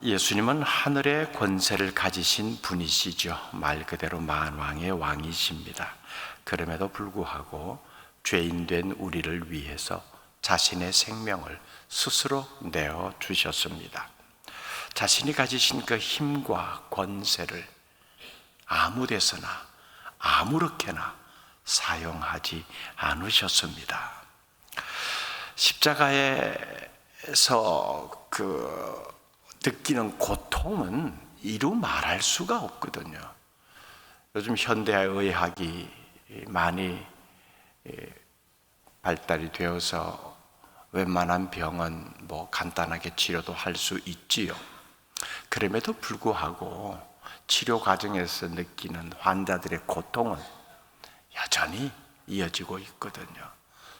예수님은 하늘의 권세를 가지신 분이시죠. 말 그대로 만왕의 왕이십니다. 그럼에도 불구하고 죄인된 우리를 위해서 자신의 생명을 스스로 내어 주셨습니다. 자신이 가지신 그 힘과 권세를 아무 데서나 아무렇게나 사용하지 않으셨습니다. 십자가에서 느끼는 고통은 이루 말할 수가 없거든요. 요즘 현대의학이 많이 발달이 되어서 웬만한 병은 간단하게 치료도 할 수 있지요. 그럼에도 불구하고 치료 과정에서 느끼는 환자들의 고통은 여전히 이어지고 있거든요.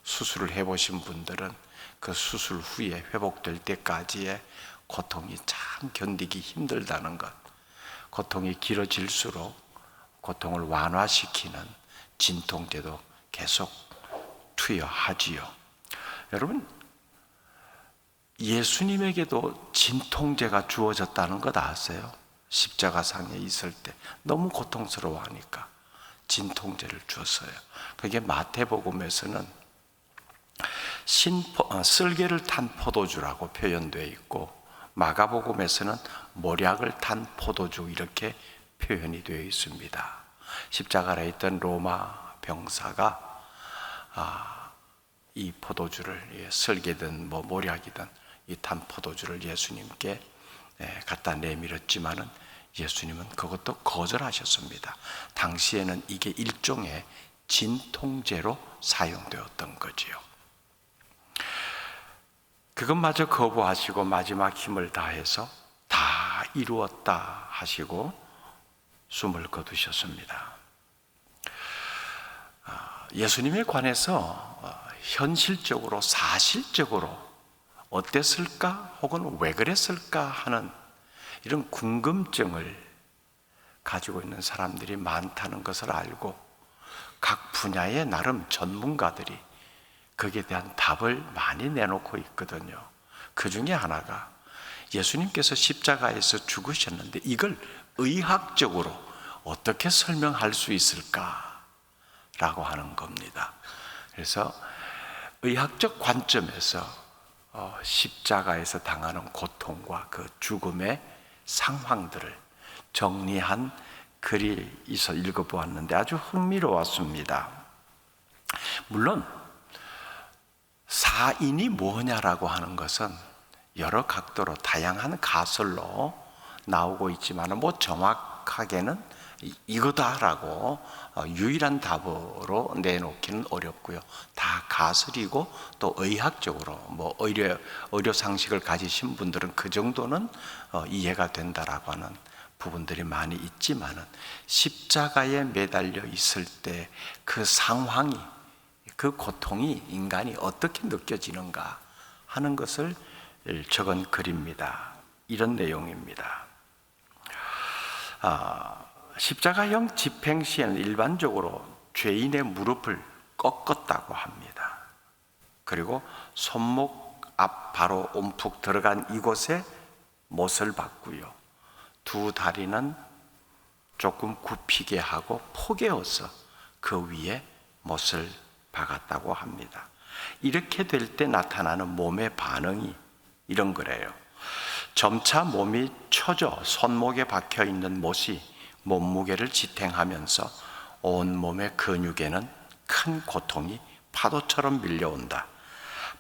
수술을 해보신 분들은 그 수술 후에 회복될 때까지의 고통이 참 견디기 힘들다는 것, 고통이 길어질수록 고통을 완화시키는 진통제도 계속 투여하지요. 여러분, 예수님에게도 진통제가 주어졌다는 것 아세요? 십자가상에 있을 때 너무 고통스러워하니까 진통제를 주었어요. 그게 마태복음에서는 쓸개를 탄 포도주라고 표현되어 있고, 마가복음에서는 모략을 탄 포도주 이렇게 표현이 되어 있습니다. 십자가에 있던 로마 병사가 이 포도주를, 쓸개든 모략이든 이 탄 포도주를 예수님께 갖다 내밀었지만은 예수님은 그것도 거절하셨습니다. 당시에는 이게 일종의 진통제로 사용되었던 거지요. 그것마저 거부하시고 마지막 힘을 다해서 다 이루었다 하시고 숨을 거두셨습니다. 예수님에 관해서 현실적으로 사실적으로 어땠을까 혹은 왜 그랬을까 하는 이런 궁금증을 가지고 있는 사람들이 많다는 것을 알고 각 분야의 나름 전문가들이 거기에 대한 답을 많이 내놓고 있거든요. 그 중에 하나가 예수님께서 십자가에서 죽으셨는데 이걸 의학적으로 어떻게 설명할 수 있을까라고 하는 겁니다. 그래서 의학적 관점에서 십자가에서 당하는 고통과 그 죽음의 상황들을 정리한 글이 있어 읽어보았는데 아주 흥미로웠습니다. 물론 사인이 뭐냐라고 하는 것은 여러 각도로 다양한 가설로 나오고 있지만 정확하게는 이거다라고 유일한 답으로 내놓기는 어렵고요. 다 가설이고 또 의학적으로 의료 상식을 가지신 분들은 그 정도는 이해가 된다라고 하는 부분들이 많이 있지만은 십자가에 매달려 있을 때 그 상황이, 그 고통이 인간이 어떻게 느껴지는가 하는 것을 적은 글입니다. 이런 내용입니다. 십자가형 집행 시에는 일반적으로 죄인의 무릎을 꺾었다고 합니다. 그리고 손목 앞 바로 움푹 들어간 이곳에 못을 박고요. 두 다리는 조금 굽히게 하고 포개어서 그 위에 못을 박았다고 합니다. 이렇게 될 때 나타나는 몸의 반응이 이런 거래요. 점차 몸이 처져 손목에 박혀 있는 못이 몸무게를 지탱하면서 온몸의 근육에는 큰 고통이 파도처럼 밀려온다.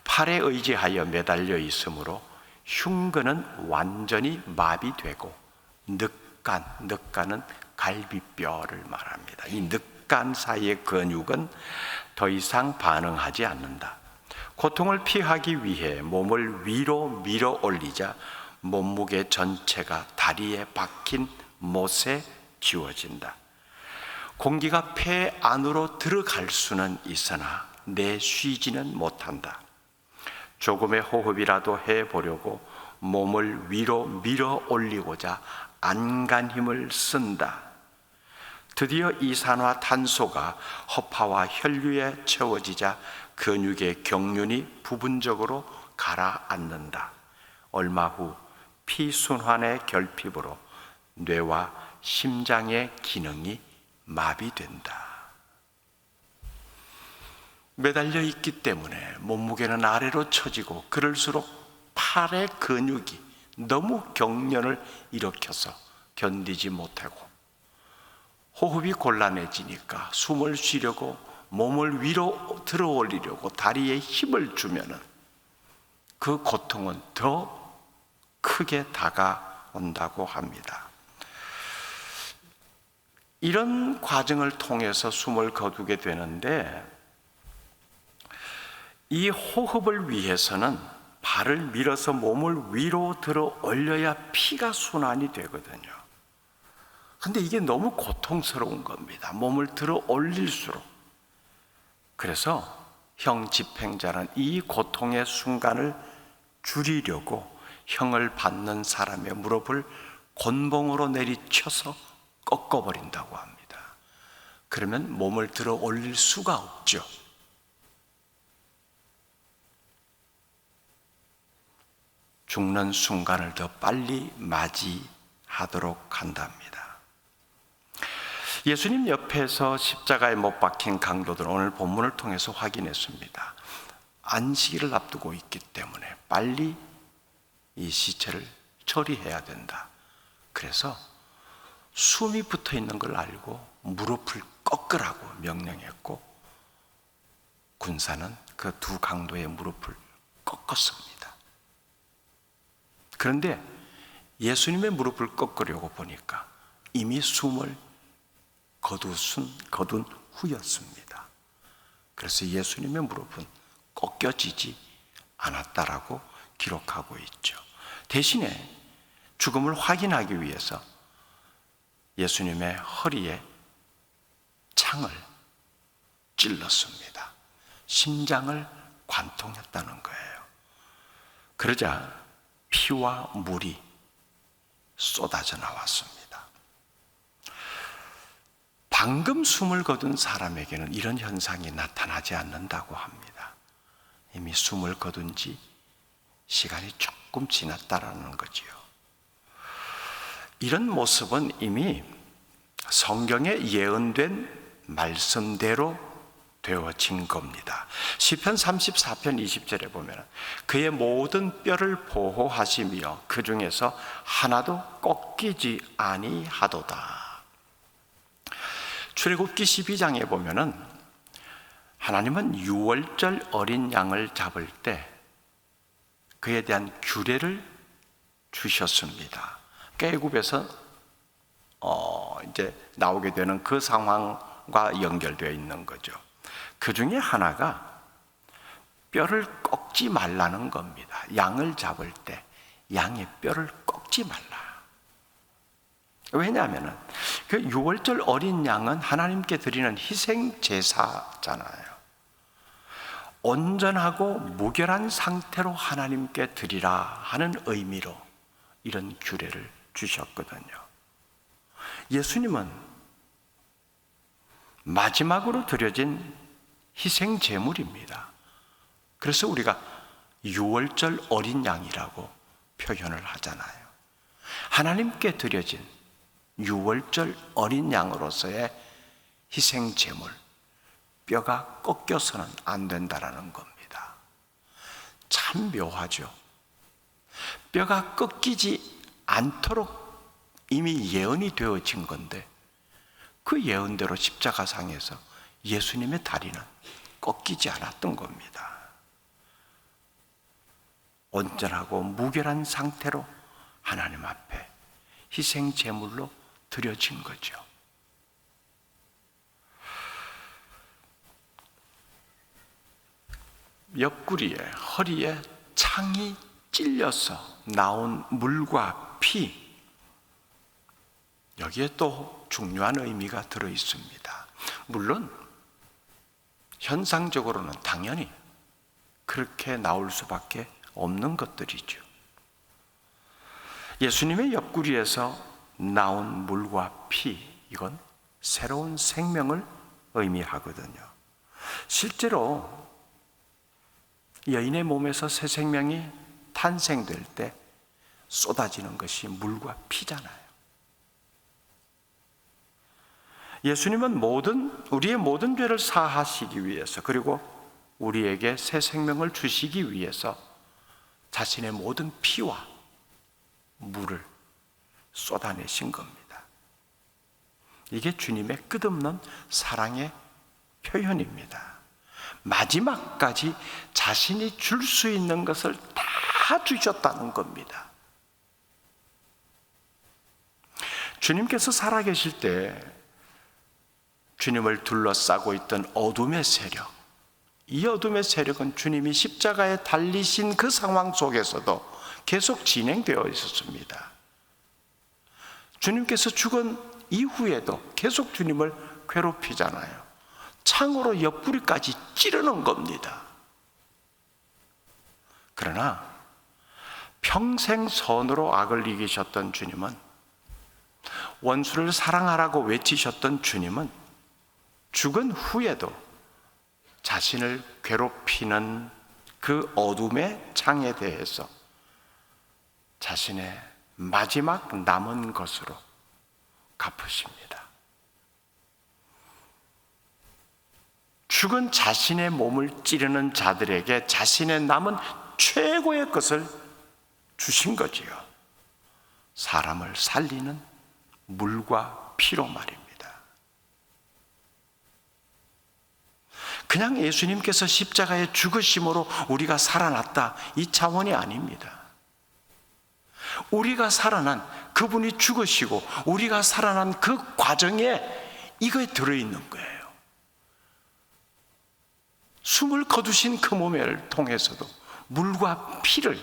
팔에 의지하여 매달려 있으므로 흉근은 완전히 마비되고 늑간은 갈비뼈를 말합니다. 이 늑간 사이의 근육은 더 이상 반응하지 않는다. 고통을 피하기 위해 몸을 위로 밀어 올리자 몸무게 전체가 다리에 박힌 못에 지워진다. 공기가 폐 안으로 들어갈 수는 있으나 내쉬지는 못한다. 조금의 호흡이라도 해보려고 몸을 위로 밀어 올리고자 안간 힘을 쓴다. 드디어 이산화탄소가 허파와 혈류에 채워지자 근육의 경륜이 부분적으로 가라앉는다. 얼마 후 피순환의 결핍으로 뇌와 심장의 기능이 마비된다. 매달려 있기 때문에 몸무게는 아래로 처지고 그럴수록 팔의 근육이 너무 경련을 일으켜서 견디지 못하고 호흡이 곤란해지니까 숨을 쉬려고 몸을 위로 들어 올리려고 다리에 힘을 주면은 그 고통은 더 크게 다가온다고 합니다. 이런 과정을 통해서 숨을 거두게 되는데 이 호흡을 위해서는 발을 밀어서 몸을 위로 들어 올려야 피가 순환이 되거든요. 근데 이게 너무 고통스러운 겁니다. 몸을 들어 올릴수록. 그래서 형 집행자는 이 고통의 순간을 줄이려고 형을 받는 사람의 무릎을 곤봉으로 내리쳐서 꺾어버린다고 합니다. 그러면 몸을 들어 올릴 수가 없죠. 죽는 순간을 더 빨리 맞이하도록 한답니다. 예수님 옆에서 십자가에 못 박힌 강도들은 오늘 본문을 통해서 확인했습니다. 안식일을 앞두고 있기 때문에 빨리 이 시체를 처리해야 된다. 그래서 숨이 붙어 있는 걸 알고 무릎을 꺾으라고 명령했고 군사는 그 두 강도의 무릎을 꺾었습니다. 그런데 예수님의 무릎을 꺾으려고 보니까 이미 숨을 거둔 후였습니다. 그래서 예수님의 무릎은 꺾여지지 않았다라고 기록하고 있죠. 대신에 죽음을 확인하기 위해서 예수님의 허리에 창을 찔렀습니다. 심장을 관통했다는 거예요. 그러자 피와 물이 쏟아져 나왔습니다. 방금 숨을 거둔 사람에게는 이런 현상이 나타나지 않는다고 합니다. 이미 숨을 거둔 지 시간이 조금 지났다라는 거지요. 이런 모습은 이미 성경에 예언된 말씀대로 되어진 겁니다. 시편 34편 20절에 보면 그의 모든 뼈를 보호하시며 그 중에서 하나도 꺾이지 아니하도다. 출애굽기 12장에 보면은 하나님은 유월절 어린 양을 잡을 때 그에 대한 규례를 주셨습니다. 애굽에서 이제 나오게 되는 그 상황과 연결되어 있는 거죠. 그 중에 하나가 뼈를 꺾지 말라는 겁니다. 양을 잡을 때 양의 뼈를 꺾지 말라. 왜냐하면 그 유월절 어린 양은 하나님께 드리는 희생 제사잖아요. 온전하고 무결한 상태로 하나님께 드리라 하는 의미로 이런 규례를 주셨거든요. 예수님은 마지막으로 드려진 희생 제물입니다. 그래서 우리가 유월절 어린 양이라고 표현을 하잖아요. 하나님께 드려진 유월절 어린 양으로서의 희생 제물, 뼈가 꺾여서는 안 된다라는 겁니다. 참 묘하죠. 뼈가 꺾이지 않도록 이미 예언이 되어진 건데 그 예언대로 십자가상에서 예수님의 다리는 꺾이지 않았던 겁니다. 온전하고 무결한 상태로 하나님 앞에 희생 제물로 드려진 거죠. 옆구리에, 허리에 창이 찔려서 나온 물과 피, 여기에 또 중요한 의미가 들어 있습니다. 물론 현상적으로는 당연히 그렇게 나올 수밖에 없는 것들이죠. 예수님의 옆구리에서 나온 물과 피, 이건 새로운 생명을 의미하거든요. 실제로 여인의 몸에서 새 생명이 탄생될 때 쏟아지는 것이 물과 피잖아요. 예수님은 우리의 모든 죄를 사하시기 위해서, 그리고 우리에게 새 생명을 주시기 위해서 자신의 모든 피와 물을 쏟아내신 겁니다. 이게 주님의 끝없는 사랑의 표현입니다. 마지막까지 자신이 줄 수 있는 것을 다 주셨다는 겁니다. 주님께서 살아계실 때 주님을 둘러싸고 있던 어둠의 세력, 이 어둠의 세력은 주님이 십자가에 달리신 그 상황 속에서도 계속 진행되어 있었습니다. 주님께서 죽은 이후에도 계속 주님을 괴롭히잖아요. 창으로 옆구리까지 찌르는 겁니다. 그러나 평생 선으로 악을 이기셨던 주님은, 원수를 사랑하라고 외치셨던 주님은 죽은 후에도 자신을 괴롭히는 그 어둠의 창에 대해서 자신의 마지막 남은 것으로 갚으십니다. 죽은 자신의 몸을 찌르는 자들에게 자신의 남은 최고의 것을 주신 거지요. 사람을 살리는 물과 피로 말입니다. 그냥 예수님께서 십자가에 죽으심으로 우리가 살아났다, 이 차원이 아닙니다. 우리가 살아난, 그분이 죽으시고 우리가 살아난 그 과정에 이거에 들어있는 거예요. 숨을 거두신 그 몸을 통해서도 물과 피를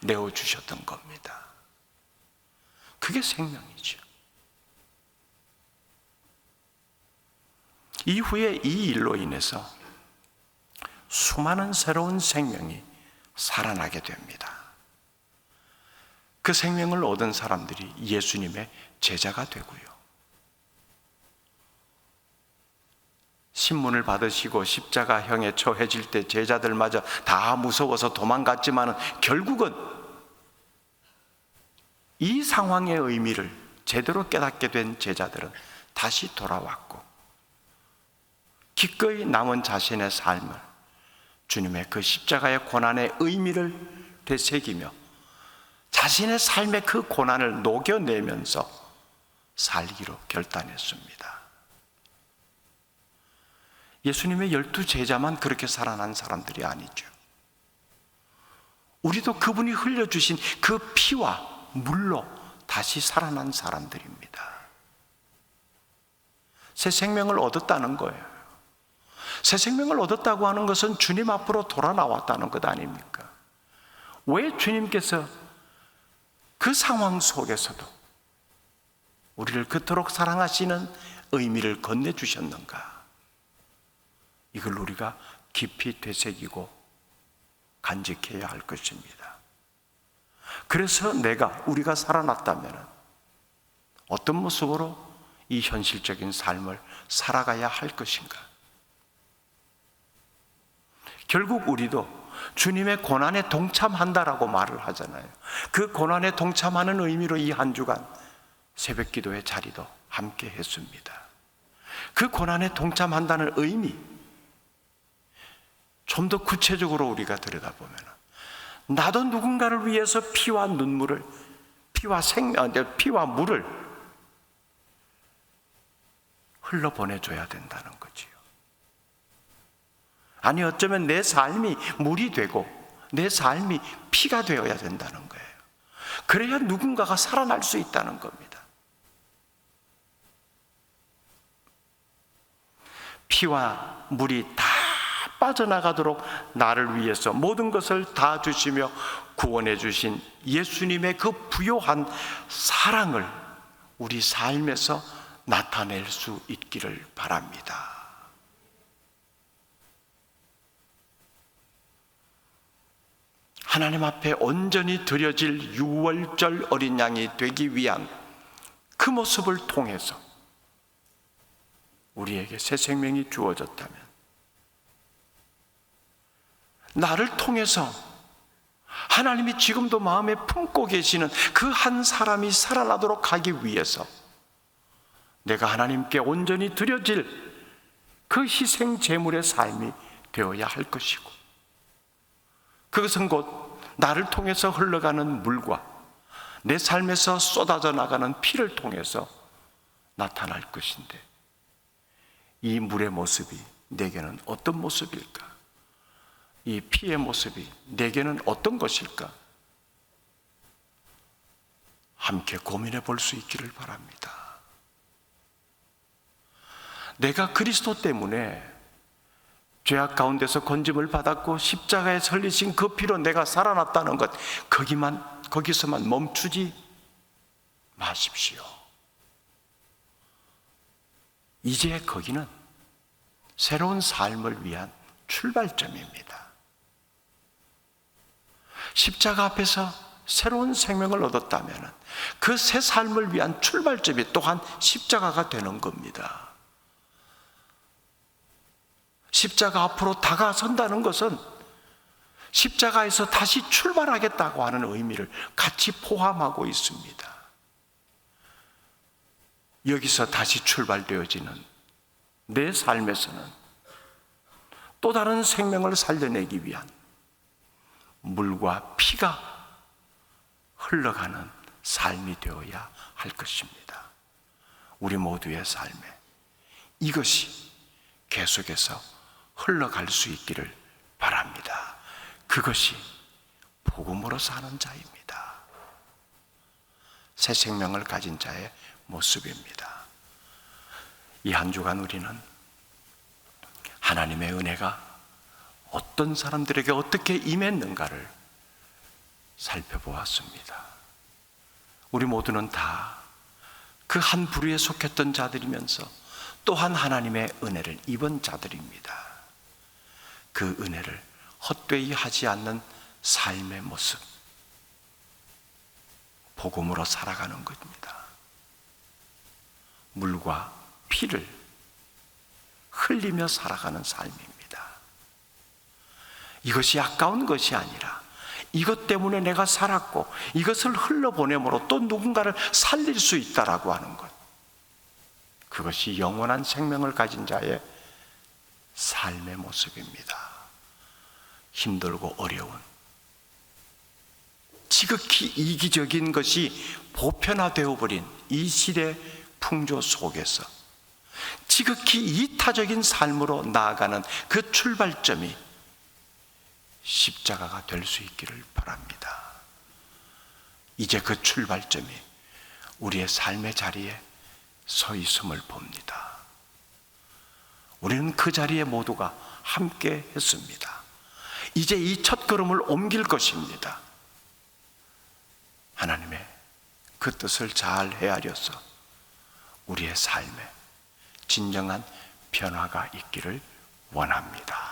내어주셨던 겁니다. 그게 생명이죠. 이후에 이 일로 인해서 수많은 새로운 생명이 살아나게 됩니다. 그 생명을 얻은 사람들이 예수님의 제자가 되고요. 신문을 받으시고 십자가형에 처해질 때 제자들마저 다 무서워서 도망갔지만 결국은 이 상황의 의미를 제대로 깨닫게 된 제자들은 다시 돌아왔고, 기꺼이 남은 자신의 삶을 주님의 그 십자가의 고난의 의미를 되새기며 자신의 삶의 그 고난을 녹여내면서 살기로 결단했습니다. 예수님의 12제자만 그렇게 살아난 사람들이 아니죠. 우리도 그분이 흘려주신 그 피와 물로 다시 살아난 사람들입니다. 새 생명을 얻었다는 거예요. 새 생명을 얻었다고 하는 것은 주님 앞으로 돌아 나왔다는 것 아닙니까? 왜 주님께서 그 상황 속에서도 우리를 그토록 사랑하시는 의미를 건네주셨는가? 이걸 우리가 깊이 되새기고 간직해야 할 것입니다. 그래서 우리가 살아났다면 어떤 모습으로 이 현실적인 삶을 살아가야 할 것인가? 결국 우리도 주님의 고난에 동참한다라고 말을 하잖아요. 그 고난에 동참하는 의미로 이 한 주간 새벽 기도의 자리도 함께 했습니다. 그 고난에 동참한다는 의미, 좀 더 구체적으로 우리가 들여다보면 나도 누군가를 위해서 피와 눈물을, 피와 물을 흘러보내줘야 된다는 거지요. 아니, 어쩌면 내 삶이 물이 되고 내 삶이 피가 되어야 된다는 거예요. 그래야 누군가가 살아날 수 있다는 겁니다. 피와 물이 다 빠져나가도록 나를 위해서 모든 것을 다 주시며 구원해 주신 예수님의 그 부요한 사랑을 우리 삶에서 나타낼 수 있기를 바랍니다. 하나님 앞에 온전히 드려질 유월절 어린 양이 되기 위한 그 모습을 통해서 우리에게 새 생명이 주어졌다면, 나를 통해서 하나님이 지금도 마음에 품고 계시는 그 한 사람이 살아나도록 하기 위해서 내가 하나님께 온전히 드려질 그 희생 제물의 삶이 되어야 할 것이고, 그것은 곧 나를 통해서 흘러가는 물과 내 삶에서 쏟아져 나가는 피를 통해서 나타날 것인데, 이 물의 모습이 내게는 어떤 모습일까? 이 피의 모습이 내게는 어떤 것일까? 함께 고민해 볼 수 있기를 바랍니다. 내가 그리스도 때문에 죄악 가운데서 건짐을 받았고 십자가에 설리신 그 피로 내가 살아났다는 것, 거기서만 멈추지 마십시오. 이제 거기는 새로운 삶을 위한 출발점입니다. 십자가 앞에서 새로운 생명을 얻었다면 그 새 삶을 위한 출발점이 또한 십자가가 되는 겁니다. 십자가 앞으로 다가선다는 것은 십자가에서 다시 출발하겠다고 하는 의미를 같이 포함하고 있습니다. 여기서 다시 출발되어지는 내 삶에서는 또 다른 생명을 살려내기 위한 물과 피가 흘러가는 삶이 되어야 할 것입니다. 우리 모두의 삶에 이것이 계속해서 흘러갈 수 있기를 바랍니다. 그것이 복음으로 사는 자입니다. 새 생명을 가진 자의 모습입니다. 이 한 주간 우리는 하나님의 은혜가 어떤 사람들에게 어떻게 임했는가를 살펴보았습니다. 우리 모두는 다 그 한 부류에 속했던 자들이면서 또한 하나님의 은혜를 입은 자들입니다. 그 은혜를 헛되이 하지 않는 삶의 모습, 복음으로 살아가는 것입니다. 물과 피를 흘리며 살아가는 삶입니다. 이것이 아까운 것이 아니라 이것 때문에 내가 살았고 이것을 흘러보내므로 또 누군가를 살릴 수 있다라고 하는 것, 그것이 영원한 생명을 가진 자의 삶의 모습입니다. 힘들고 어려운, 지극히 이기적인 것이 보편화되어 버린 이 시대 풍조 속에서 지극히 이타적인 삶으로 나아가는 그 출발점이 십자가가 될 수 있기를 바랍니다. 이제 그 출발점이 우리의 삶의 자리에 서 있음을 봅니다. 우리는 그 자리에 모두가 함께 했습니다. 이제 이 첫 걸음을 옮길 것입니다. 하나님의 그 뜻을 잘 헤아려서 우리의 삶에 진정한 변화가 있기를 원합니다.